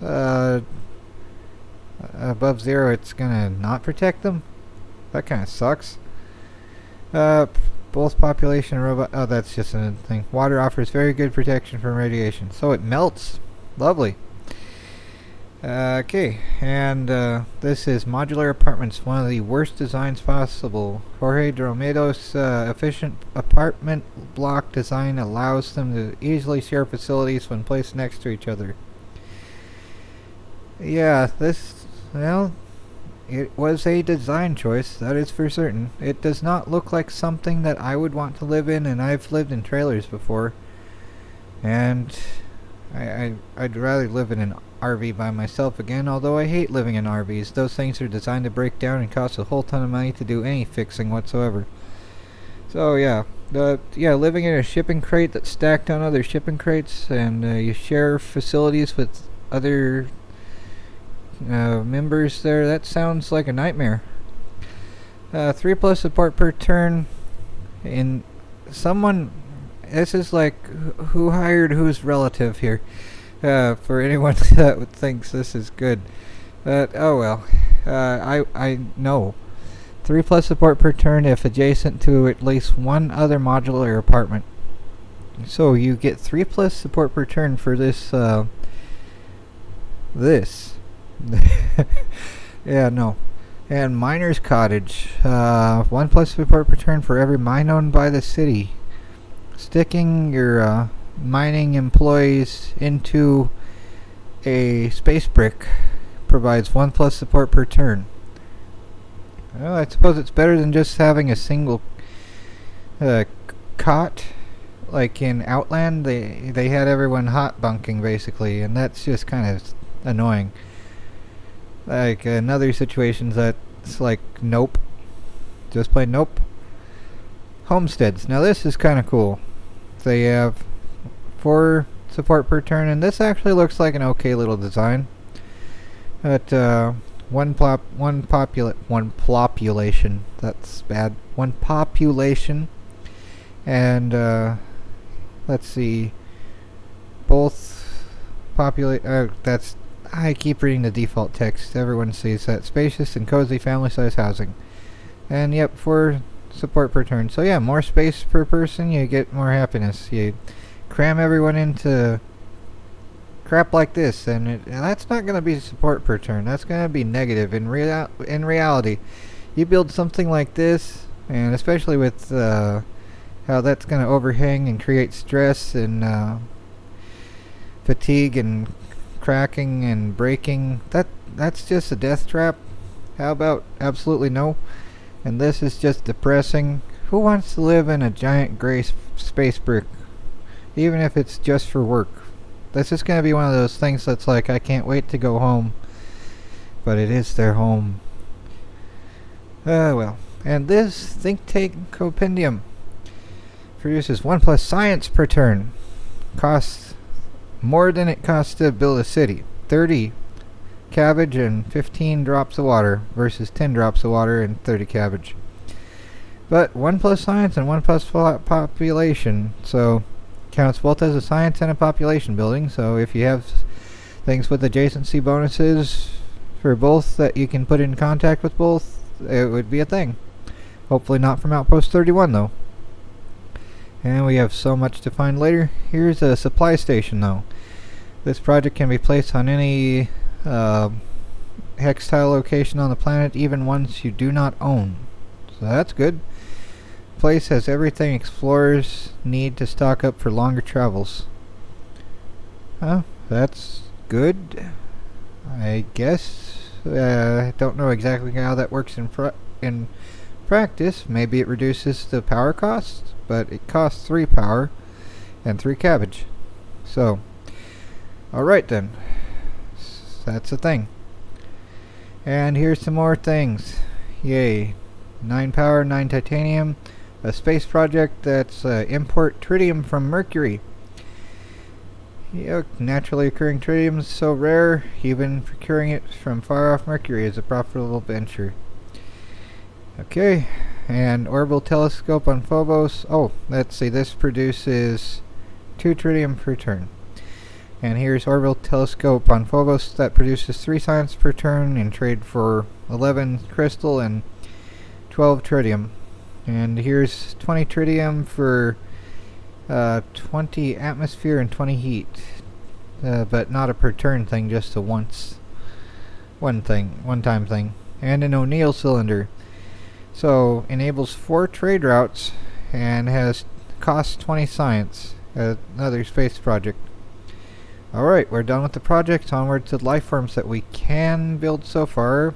0, it's gonna not protect them. That kind of sucks. Both population and robot. Oh, that's just another thing. Water offers very good protection from radiation, so it melts. Lovely. Okay, and this is modular apartments, one of the worst designs possible. Jorge Dromedo's efficient apartment block design allows them to easily share facilities when placed next to each other. Yeah, well, it was a design choice, that is for certain. It does not look like something that I would want to live in, and I've lived in trailers before. And I'd rather live in an RV by myself again, although I hate living in RVs. Those things are designed to break down and cost a whole ton of money to do any fixing whatsoever. So yeah, living in a shipping crate that's stacked on other shipping crates, and you share facilities with other members there, that sounds like a nightmare. 3+ support per turn. In someone, this is like who hired whose relative here. For anyone that thinks this is good. Oh well. I know. 3+ support per turn if adjacent to at least 1 other modular apartment. So you get 3+ support per turn for this. Yeah, no. And miner's cottage. 1+ support per turn for every mine owned by the city. Sticking your mining employees into a space brick provides 1+ support per turn. Well, I suppose it's better than just having a single cot. Like in Outland, they had everyone hot bunking basically, and that's just kind of annoying. Like in other situations, that's like nope. Just plain nope. Homesteads. Now this is kind of cool. They have 4 support per turn, and this actually looks like an okay little design. But one population. That's bad. 1 population, and let's see. Both that's. I keep reading the default text. Everyone sees that. Spacious and cozy family-size housing. And yep, 4 support per turn. So yeah, more space per person, you get more happiness. You cram everyone into crap like this, and that's not going to be support per turn. That's going to be negative. In reality, you build something like this, and especially with how that's going to overhang and create stress and fatigue and cracking and breaking. That's just a death trap. How about absolutely no? And this is just depressing. Who wants to live in a giant gray space brick, even if it's just for work? This is going to be one of those things that's like, I can't wait to go home, but it is their home. Well. And this think tank compendium produces 1+ science per turn. Costs more than it costs to build a city. 30 cabbage and 15 drops of water versus 10 drops of water and 30 cabbage. But 1+ science and 1+ population, so counts both as a science and a population building. So if you have things with adjacency bonuses for both that you can put in contact with both, it would be a thing. Hopefully not from Outpost 31 though. And we have so much to find later. Here's a supply station though. This project can be placed on any hex tile location on the planet, even ones you do not own. So that's good. Place has everything explorers need to stock up for longer travels. That's good, I guess. I don't know exactly how that works in practice. Maybe it reduces the power cost, but it costs 3 power and 3 cabbage. So, alright then. That's a thing. And here's some more things. Yay. 9 power, 9 titanium. A space project that's import tritium from Mercury. Naturally occurring tritium is so rare, even procuring it from far off Mercury is a profitable venture. Okay, and orbital telescope on Phobos. Oh, let's see, this produces 2 tritium per turn. And here's orbital telescope on Phobos that produces 3 science per turn in trade for 11 crystal and 12 tritium. And here's 20 tritium for 20 atmosphere and 20 heat. But not a per turn thing, just a one time thing. And an O'Neill cylinder. So enables 4 trade routes and has cost 20 science. Another space project. Alright, we're done with the project. Onward to the lifeforms that we can build so far.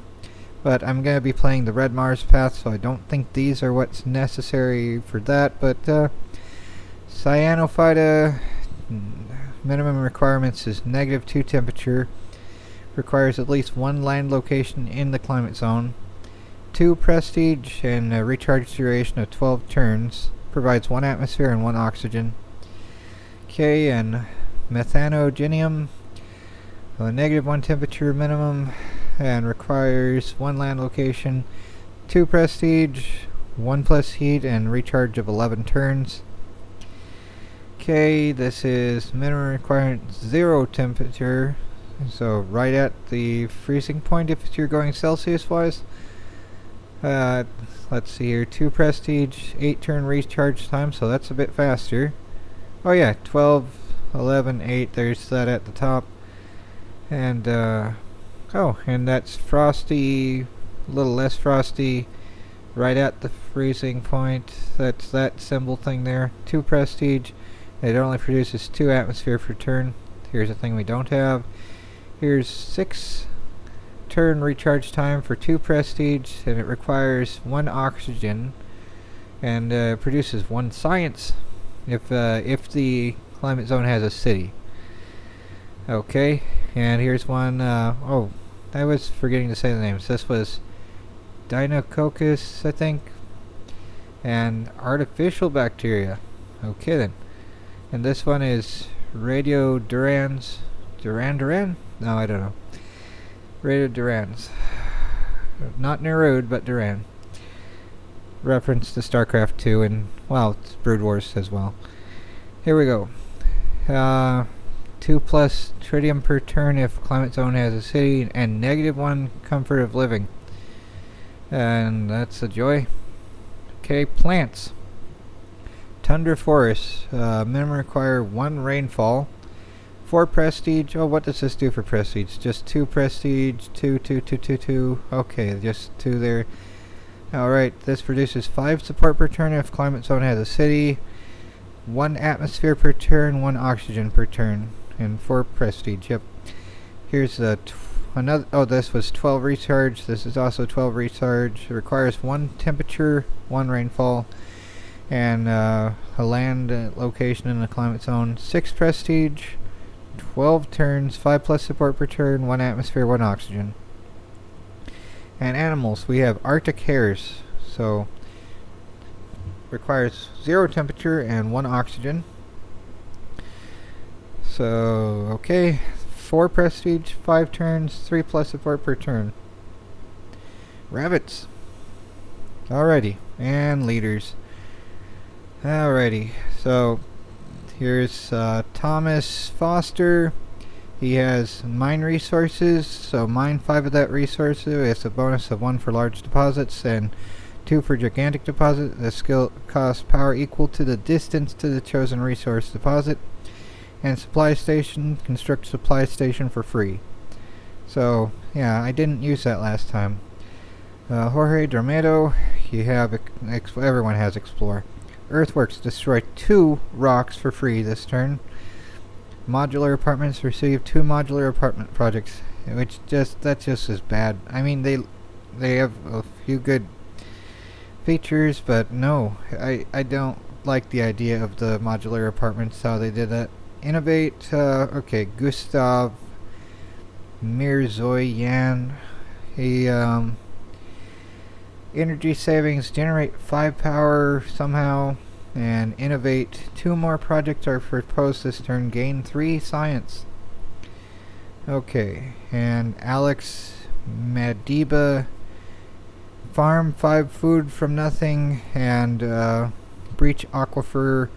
But I'm going to be playing the Red Mars path, so I don't think these are what's necessary for that. But Cyanophyta, minimum requirements is -2 temperature. Requires at least 1 land location in the climate zone. 2 prestige and a recharge duration of 12 turns. Provides 1 atmosphere and 1 oxygen. Okay, and methanogenium, a -1 temperature minimum, and requires 1 land location, 2 prestige, 1+ heat, and recharge of 11 turns. Okay, this is minimum requirement 0 temperature, so right at the freezing point if you're going Celsius wise. Let's see here, 2 prestige, 8 turn recharge time, so that's a bit faster. Oh yeah, 12, 11, 8, there's that at the top. And and that's frosty, a little less frosty, right at the freezing point. That's that symbol thing there. 2 prestige. It only produces 2 atmosphere per turn. Here's a thing we don't have. Here's 6 turn recharge time for 2 prestige, and it requires 1 oxygen, and produces 1 science if the climate zone has a city. Okay, and here's one. Oh, I was forgetting to say the names. This was Dinococcus, I think, and artificial bacteria. Okay then. And this one is Radio Durans. Duran? No, I don't know. Radio Durans. Not Nerude, but Duran. Reference to StarCraft 2 and, well, it's Brood Wars as well. Here we go. 2+ tritium per turn if climate zone has a city, and -1 comfort of living. And that's a joy. Okay, plants. Tundra forests. Minimum require 1 rainfall. 4 prestige. Oh, what does this do for prestige? Just 2 prestige. 2, 2, 2, 2, 2. Okay, just 2 there. Alright, this produces 5 support per turn if climate zone has a city, 1 atmosphere per turn, 1 oxygen per turn, and 4 prestige. Yep. Here's the another. Oh, this was 12 recharge. This is also 12 recharge. It requires 1 temperature, 1 rainfall, and a land location in the climate zone. 6 prestige, 12 turns, 5 plus support per turn, 1 atmosphere, 1 oxygen. And animals, we have Arctic hares, so requires 0 temperature and 1 oxygen. So, okay, 4 prestige, 5 turns, 3 plus support per turn. Rabbits. Alrighty, and leaders. Alrighty, so here's Thomas Foster. He has mine resources, so mine 5 of that resource. It's a bonus of 1 for large deposits and 2 for gigantic deposit. The skill costs power equal to the distance to the chosen resource deposit. And supply station, construct supply station for free. So, yeah, I didn't use that last time. Jorge Dormedo, you have, everyone has explore. Earthworks, destroy 2 rocks for free this turn. Modular apartments, receive 2 modular apartment projects, which that's just as bad. I mean, they have a few good features, but no, I don't like the idea of the modular apartments, how they did that. Innovate, okay, Gustav Mirzoyan, he, energy savings, generate 5 power somehow, and innovate. 2 more projects are proposed this turn, gain 3 science. Okay, and Alex Madiba, farm 5 food from nothing, and breach aquifer,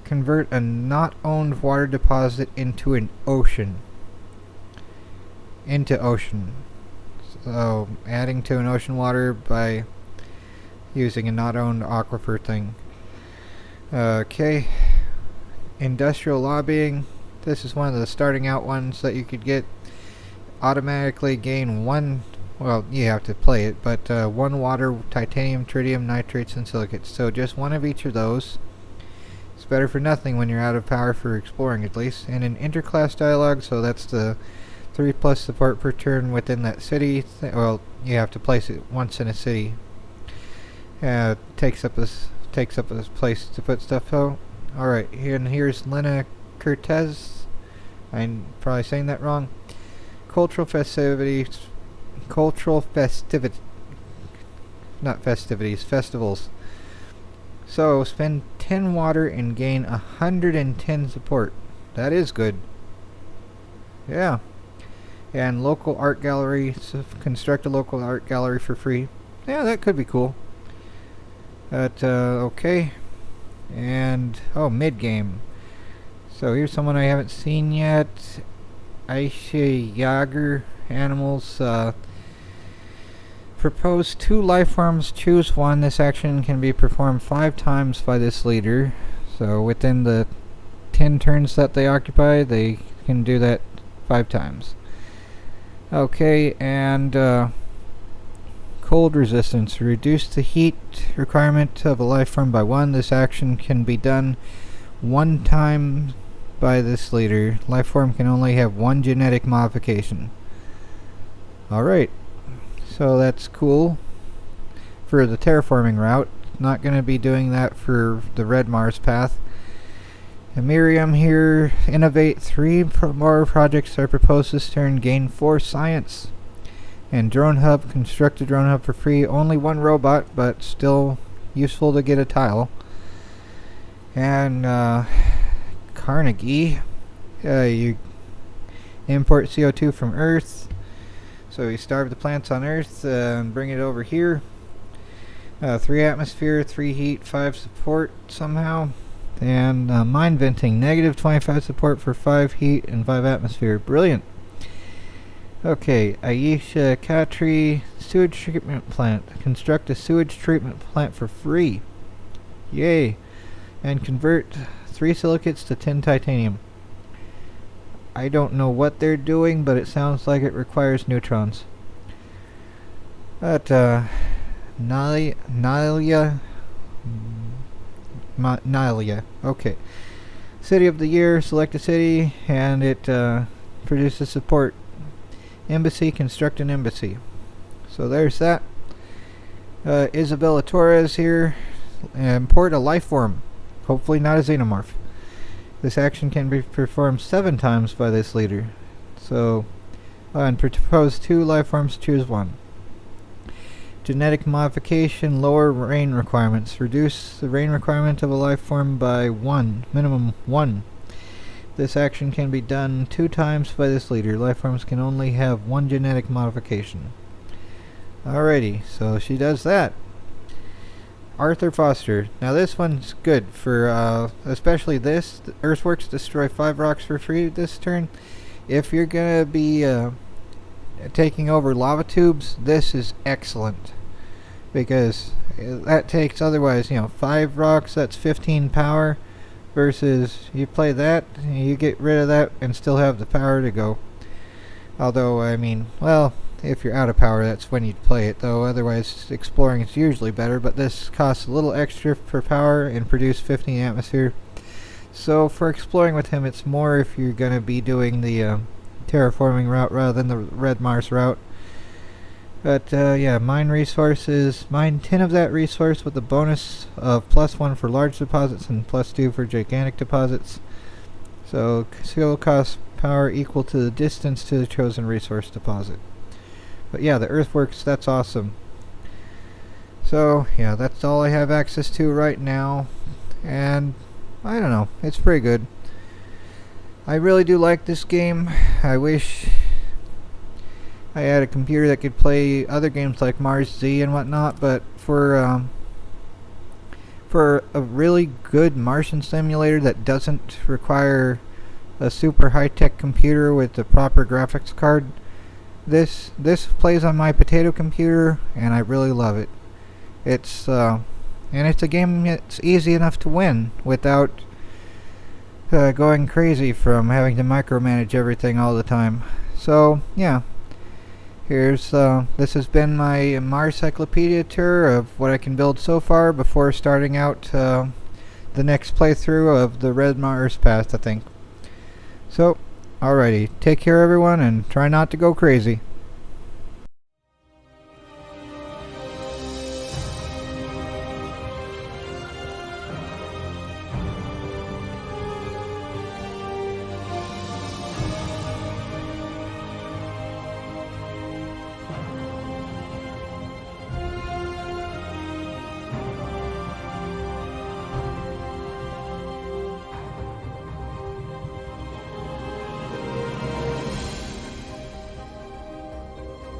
convert a not owned water deposit into an ocean. So, adding to an ocean water by using a not owned aquifer thing. Okay. Industrial lobbying. This is one of the starting out ones that you could get. Automatically gain 1. Well, you have to play it, but 1 water, titanium, tritium, nitrates, and silicates. So just 1 of each of those. It's better for nothing when you're out of power for exploring, at least. And an interclass dialogue, so that's the 3 plus support per turn within that city. Well, you have to place it once in a city. Takes up a place to put stuff out. Alright, here's Lena Cortez. I'm probably saying that wrong. Festivals. So, spend 10 water and gain 110 support. That is good. Yeah. And local art gallery. So construct a local art gallery for free. Yeah, that could be cool. But, okay. And, oh, mid-game. So, here's someone I haven't seen yet. Aisha Yager. Animals. Propose 2 lifeforms. Choose 1. This action can be performed 5 times by this leader. So, within the 10 turns that they occupy, they can do that 5 times. Okay, and, cold resistance. Reduce the heat requirement of a lifeform by 1. This action can be done 1 time by this leader. Lifeform can only have 1 genetic modification. Alright, so that's cool for the terraforming route. Not going to be doing that for the Red Mars path. And Miriam here, innovate 3 more projects are proposed this turn, gain 4 science. And drone hub, construct a drone hub for free. Only 1 robot, but still useful to get a tile. And Carnegie, you import CO2 from Earth. So we starve the plants on Earth and bring it over here. 3 atmosphere, 3 heat, 5 support somehow. And mine venting, negative 25 support for 5 heat and 5 atmosphere. Brilliant. Okay, Aisha Katri, sewage treatment plant. Construct a sewage treatment plant for free. Yay. And convert 3 silicates to 10 titanium. I don't know what they're doing, but it sounds like it requires neutrons. But Nylia. Nylia. Okay. City of the year. Select a city, and it produces support. Embassy. Construct an embassy. So there's that. Isabella Torres here. Import a lifeform. Hopefully not a xenomorph. This action can be performed 7 times by this leader. So, and propose 2 lifeforms, choose 1. Genetic modification, lower rain requirements. Reduce the rain requirement of a lifeform by 1, minimum 1. This action can be done 2 times by this leader. Lifeforms can only have 1 genetic modification. Alrighty, so she does that. Arthur Foster. Now this one's good for, especially this. Earthworks destroy 5 rocks for free this turn. If you're gonna be taking over lava tubes, this is excellent. Because that takes, otherwise, 5 rocks, that's 15 power. Versus, you play that, you get rid of that and still have the power to go. Although, I mean, well, if you're out of power, that's when you'd play it, though. Otherwise, exploring is usually better, but this costs a little extra for power and produce 15 atmosphere. So for exploring with him, it's more if you're going to be doing the terraforming route rather than the Red Mars route. But yeah, mine resources. Mine 10 of that resource with a bonus of +1 for large deposits and +2 for gigantic deposits. So skill cost power equal to the distance to the chosen resource deposit. But yeah, the earthworks, that's awesome. So yeah, that's all I have access to right now. And I don't know, it's pretty good. I really do like this game. I wish I had a computer that could play other games like Mars Z and whatnot, but for a really good Martian simulator that doesn't require a super high-tech computer with the proper graphics card, this plays on my potato computer, and I really love it. It's and it's a game that's easy enough to win without going crazy from having to micromanage everything all the time. So yeah. Here's, this has been my Marsyclopedia tour of what I can build so far before starting out the next playthrough of the Red Mars path, I think. So, alrighty, take care everyone and try not to go crazy.